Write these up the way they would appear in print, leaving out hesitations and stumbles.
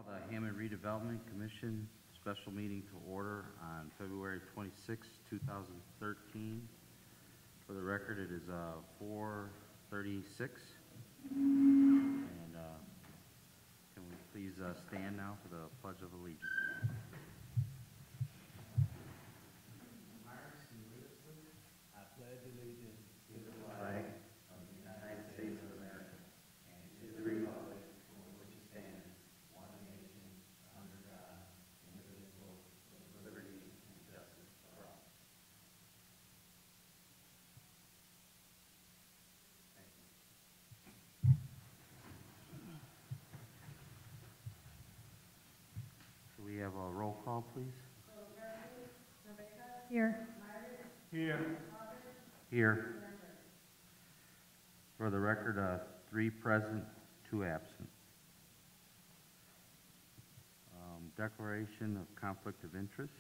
The Hammond Redevelopment Commission special meeting to order on February 26, 2013. For the record, it is 4:36. And can we please stand now for the Pledge of Allegiance? I pledge allegiance To the flag of the United States of America and to the republic for which it stands, one nation, under God, indivisible, with liberty and justice for all. Thank you. Do we have a roll call, please? Here. Here. For the record, 3 present, 2 absent. Declaration of conflict of interest.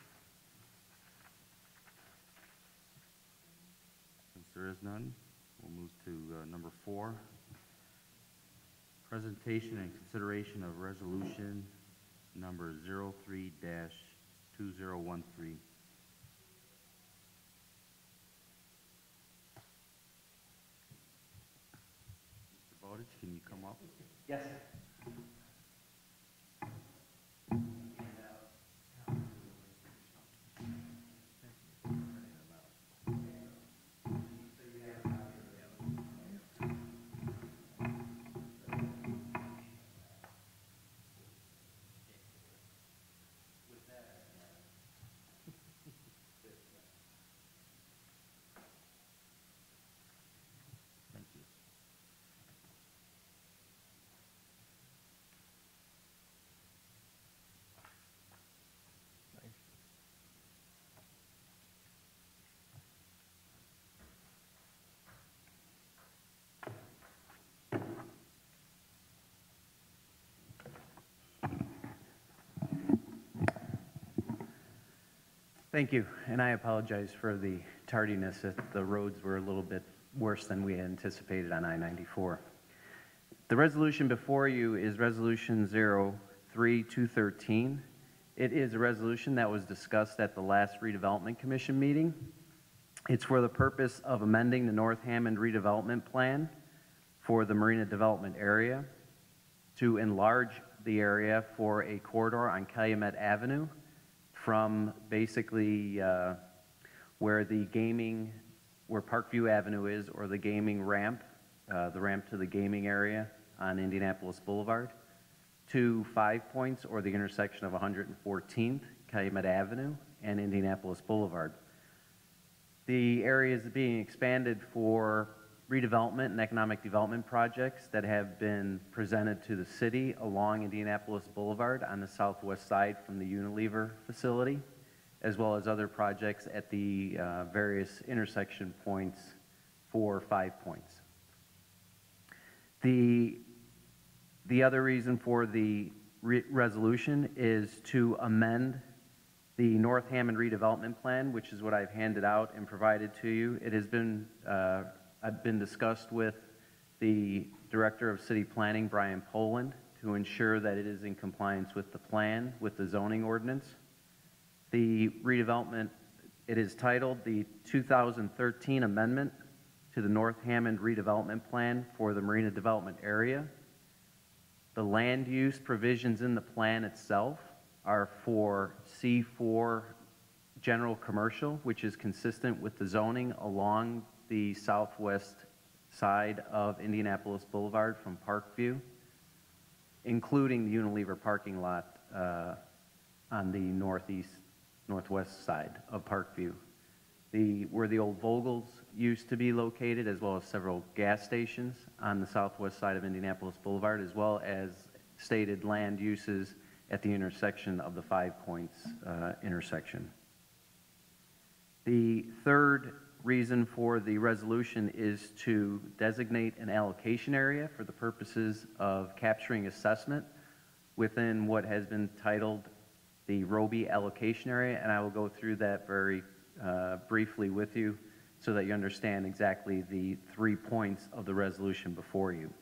Since there is none, we'll move to number 4. Presentation and consideration of resolution number 03-2013. Can you come up? Yes. Thank you, and I apologize for the tardiness. The roads were a little bit worse than we anticipated on I-94. The resolution before you is Resolution 03-213. It is a resolution that was discussed at the last Redevelopment Commission meeting. It's for the purpose of amending the North Hammond Redevelopment Plan for the Marina Development Area to enlarge the area for a corridor on Calumet Avenue from basically where Parkview Avenue is, or the gaming ramp, the ramp to the gaming area on Indianapolis Boulevard, to 5 Points, or the intersection of 114th, Calumet Avenue, and Indianapolis Boulevard. The area is being expanded for redevelopment and economic development projects that have been presented to the city along Indianapolis Boulevard on the southwest side from the Unilever facility, as well as other projects at the various intersection points for 5 Points. The other reason for the resolution is to amend the North Hammond Redevelopment Plan, which is what I've handed out and provided to you. It has been I've been discussed with the Director of City Planning, Brian Poland, to ensure that it is in compliance with the plan, with the zoning ordinance. The redevelopment, it is titled the 2013 Amendment to the North Hammond Redevelopment Plan for the Marina Development Area. The land use provisions in the plan itself are for C4 general commercial, which is consistent with the zoning along the southwest side of Indianapolis Boulevard from Parkview, including the Unilever parking lot on the northwest side of Parkview. Where the old Vogels used to be located, as well as several gas stations on the southwest side of Indianapolis Boulevard, as well as stated land uses at the intersection of the 5 Points intersection. The third reason for the resolution is to designate an allocation area for the purposes of capturing assessment within what has been titled the Roby allocation area, and I will go through that very briefly with you so that you understand exactly the 3 points of the resolution before you.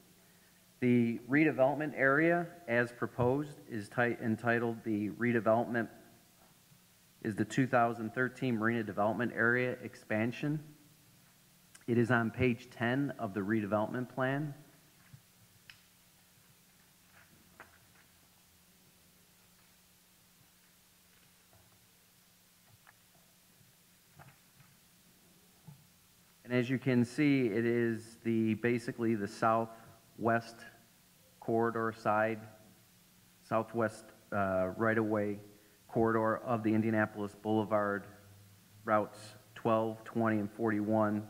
The redevelopment area, as proposed, is entitled the redevelopment, is the 2013 Marina Development Area Expansion. It is on page 10 of the redevelopment plan. And as you can see, it is basically the southwest corridor side, southwest right-of-way corridor of the Indianapolis Boulevard routes 12, 20, and 41.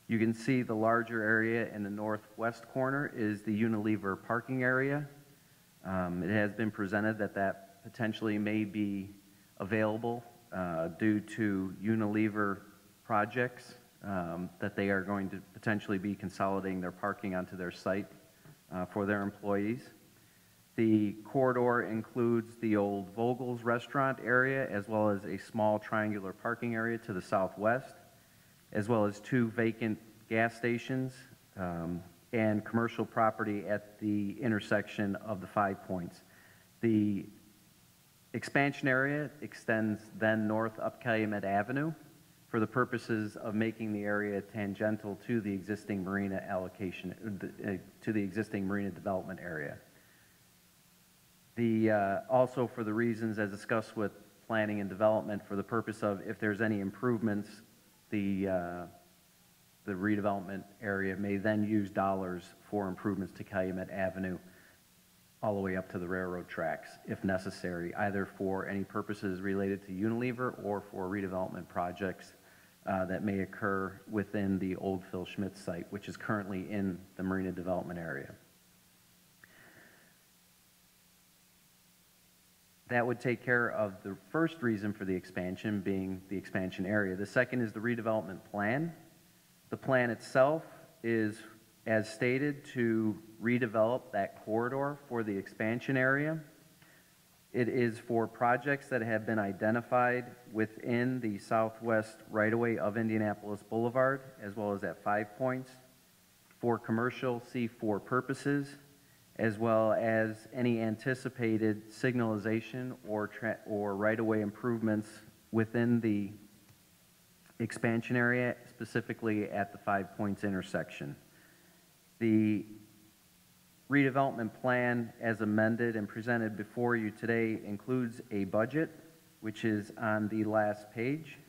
You can see the larger area in the northwest corner is the Unilever parking area. It has been presented that potentially may be available due to Unilever projects that they are going to potentially be consolidating their parking onto their site for their employees. The corridor includes the old Vogel's restaurant area, as well as a small triangular parking area to the southwest, as well as 2 vacant gas stations and commercial property at the intersection of the 5 points. The expansion area extends then north up Calumet Avenue for the purposes of making the area tangential to the existing marina allocation, to the existing marina development area. Also for the reasons as discussed with planning and development, for the purpose of if there's any improvements, the redevelopment area may then use dollars for improvements to Calumet Avenue all the way up to the railroad tracks if necessary, either for any purposes related to Unilever or for redevelopment projects that may occur within the old Phil Schmidt site, which is currently in the marina development area. That would take care of the first reason for the expansion, being the expansion area. The second is the redevelopment plan. The plan itself is, as stated, to redevelop that corridor for the expansion area. It is for projects that have been identified within the southwest right-of-way of Indianapolis Boulevard, as well as at 5 points, for commercial C4 purposes, as well as any anticipated signalization or right-of-way improvements within the expansion area, specifically at the 5 points intersection. The redevelopment plan, as amended and presented before you today, includes a budget, which is on the last page.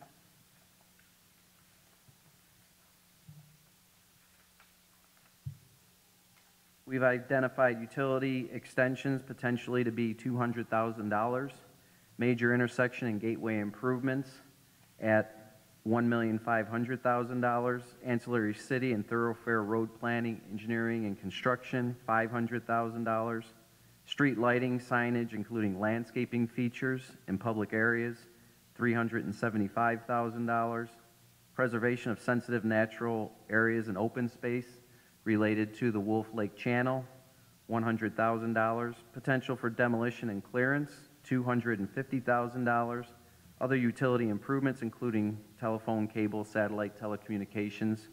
We've identified utility extensions potentially to be $200,000, major intersection and gateway improvements at $1,500,000, ancillary city and thoroughfare road planning, engineering, and construction, $500,000, street lighting, signage, including landscaping features in public areas, $375,000, preservation of sensitive natural areas and open space related to the Wolf Lake Channel, $100,000, potential for demolition and clearance, $250,000, other utility improvements, including telephone, cable, satellite telecommunications,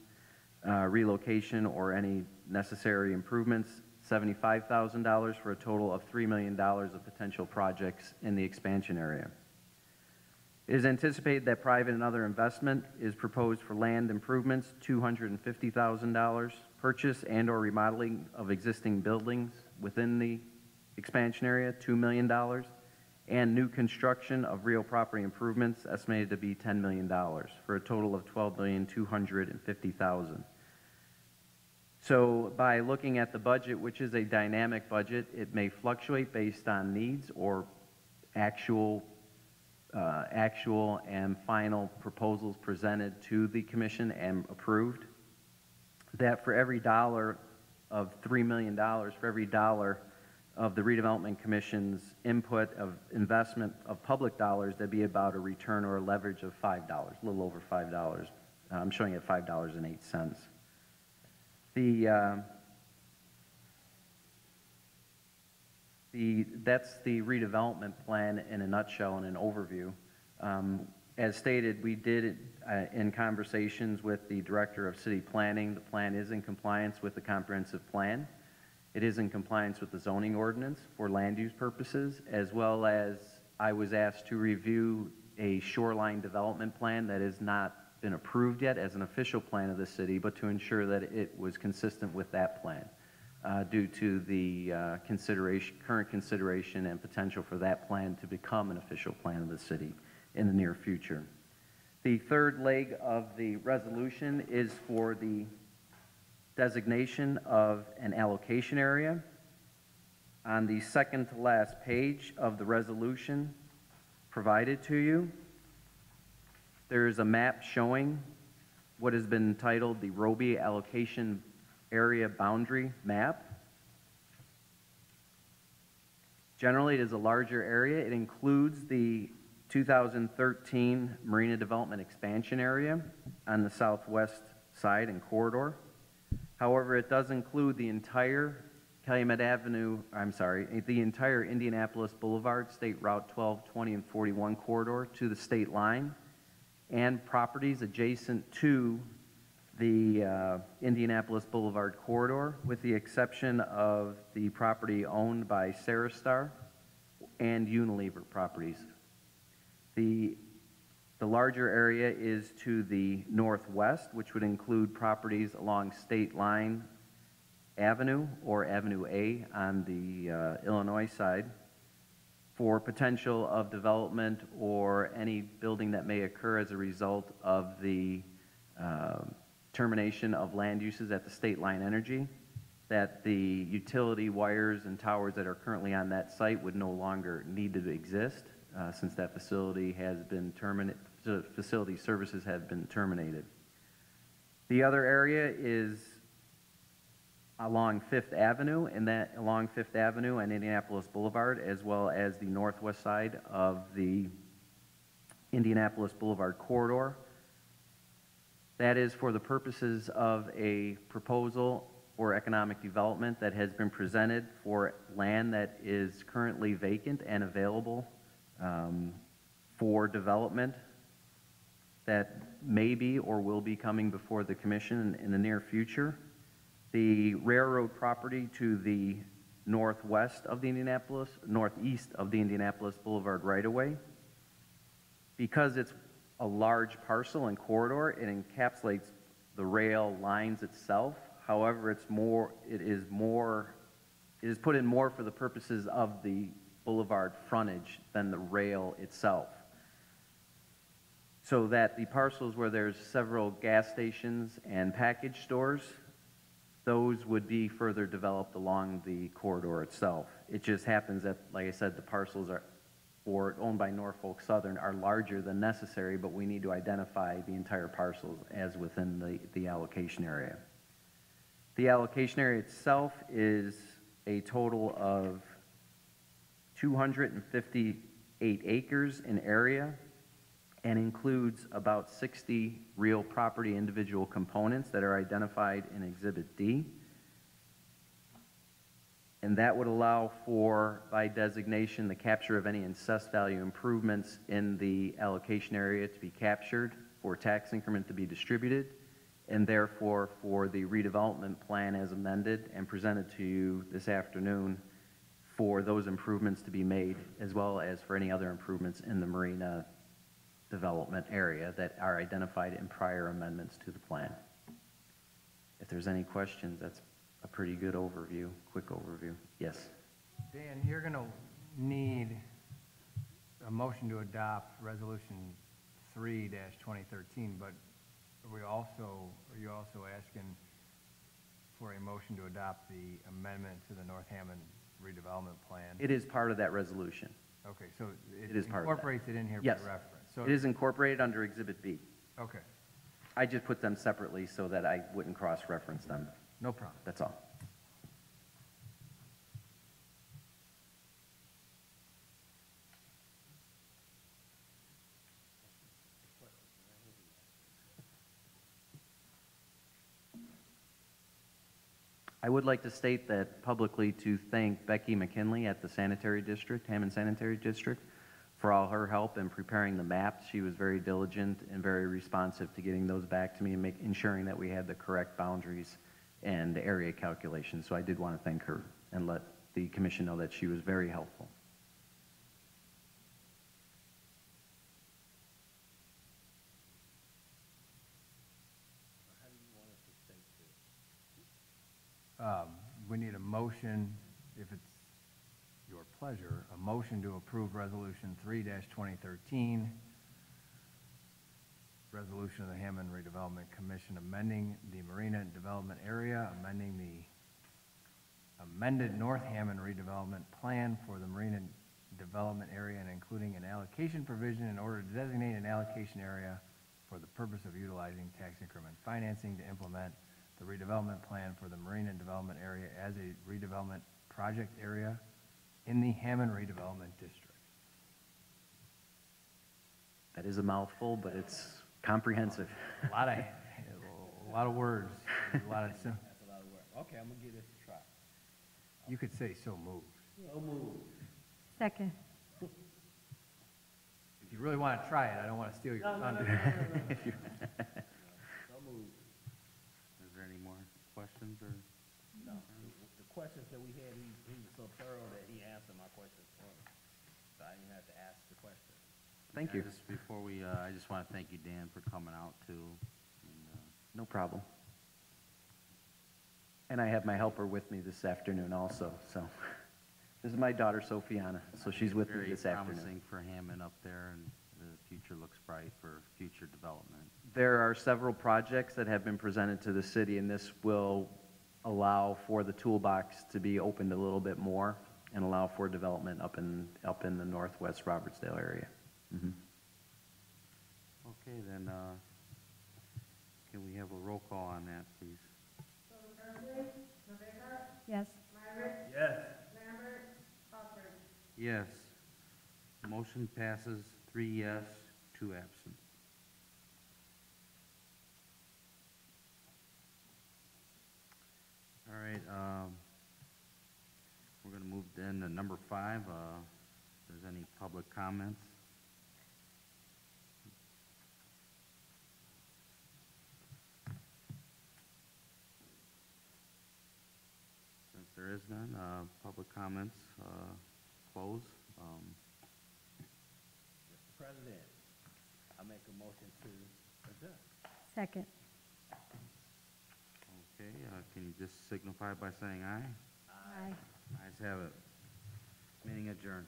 relocation, or any necessary improvements, $75,000 for a total of $3 million of potential projects in the expansion area. It is anticipated that private and other investment is proposed for land improvements, $250,000, purchase and or remodeling of existing buildings within the expansion area, $2 million, and new construction of real property improvements estimated to be $10 million for a total of $12,250,000. So by looking at the budget, which is a dynamic budget, it may fluctuate based on needs or actual and final proposals presented to the commission and approved. That for every dollar of $3 million, for every dollar of the Redevelopment Commission's input of investment of public dollars, there'd be about a return or a leverage of $5, a little over $5. I'm showing it $5.08. That's the redevelopment plan in a nutshell and an overview. as stated, we did, in conversations with the Director of City Planning, the plan is in compliance with the comprehensive plan. It is in compliance with the zoning ordinance for land use purposes, as well as I was asked to review a shoreline development plan that has not been approved yet as an official plan of the city, but to ensure that it was consistent with that plan due to the current consideration and potential for that plan to become an official plan of the city in the near future. The third leg of the resolution is for the designation of an allocation area. On the second to last page of the resolution provided to you, there is a map showing what has been titled the Roby Allocation Area Boundary Map. Generally, it is a larger area. It includes the 2013 Marina Development Expansion Area on the southwest side and corridor. However, it does include the entire the entire Indianapolis Boulevard, State Route 12, 20, and 41 corridor to the state line, and properties adjacent to the Indianapolis Boulevard corridor, with the exception of the property owned by Sarastar and Unilever properties. The larger area is to the northwest, which would include properties along State Line Avenue or Avenue A on the Illinois side for potential of development or any building that may occur as a result of the termination of land uses at the State Line Energy, that the utility wires and towers that are currently on that site would no longer need to exist since that facility has been terminated, facility services have been terminated. The other area is along Fifth Avenue, and that along Fifth Avenue and Indianapolis Boulevard, as well as the northwest side of the Indianapolis Boulevard corridor. That is for the purposes of a proposal for economic development that has been presented for land that is currently vacant and available for development that may be or will be coming before the commission in the near future. The railroad property to the northwest of the northeast of the Indianapolis Boulevard right-of-way. Because it's a large parcel and corridor, it encapsulates the rail lines itself. However, it is put in more for the purposes of the boulevard frontage than the rail itself. So that the parcels where there's several gas stations and package stores, those would be further developed along the corridor itself. It just happens that, like I said, the parcels owned by Norfolk Southern are larger than necessary, but we need to identify the entire parcels as within the allocation area. The allocation area itself is a total of 258 acres in area and includes about 60 real property individual components that are identified in Exhibit D. And that would allow for, by designation, the capture of any assessed value improvements in the allocation area to be captured for tax increment to be distributed, and therefore for the redevelopment plan as amended and presented to you this afternoon for those improvements to be made, as well as for any other improvements in the marina development area that are identified in prior amendments to the plan. If there's any questions, that's a pretty good overview, quick overview. Yes. Dan, you're going to need a motion to adopt Resolution 3-2013, but are you also asking for a motion to adopt the amendment to the North Hammond redevelopment plan? It is part of that resolution. Okay, so It is part of that. incorporates it in here Yes. for reference. So It is incorporated under Exhibit B. okay, I just put them separately so that I wouldn't cross-reference them. no problem. That's all. I would like to state that publicly to thank Becky McKinley at the Sanitary District, Hammond Sanitary District, for all her help in preparing the maps. She was very diligent and very responsive to getting those back to me and ensuring that we had the correct boundaries and area calculations. So I did want to thank her and let the commission know that she was very helpful. How do you want us to take this? We need a motion, if it's your pleasure, a motion to approve Resolution 3-2013, resolution of the Hammond Redevelopment Commission amending the Marina Development Area, amending the amended North Hammond redevelopment plan for the Marina Development Area and including an allocation provision in order to designate an allocation area for the purpose of utilizing tax increment financing to implement the redevelopment plan for the Marina Development Area as a redevelopment project area in the Hammond Redevelopment District. That is a mouthful, but it's comprehensive. A lot of words, a lot of, That's a lot of work. Okay, I'm gonna give this a try. you could say so moved. So moved. Second. If you really want to try it, I don't want to steal your thunder. So moved. Is there any more questions or? No, the questions that we had, he was so thorough that he answered my questions for me. So I didn't have to ask the question. Thank you. Just before we, I just want to thank you, Dan, for coming out too. And, No problem. And I have my helper with me this afternoon also, so. This is my daughter, Sophiana, so she's with me this Very afternoon. promising for Hammond up there, and the future looks bright for future development. There are several projects that have been presented to the city, and this will allow for the toolbox to be opened a little bit more and allow for development up in the northwest Robertsdale area. Mhm. Okay, then, can we have a roll call on that, please? Yes. Yes. Yes. Motion passes 3 yes, 2 absent. All right, we're gonna move then to number 5, if there's any public comments. Since there is none, public comments, close. Mr. President, I make a motion to adjourn. Second. Okay, can you just signify by saying aye? Aye. Ayes have it. Meeting adjourned.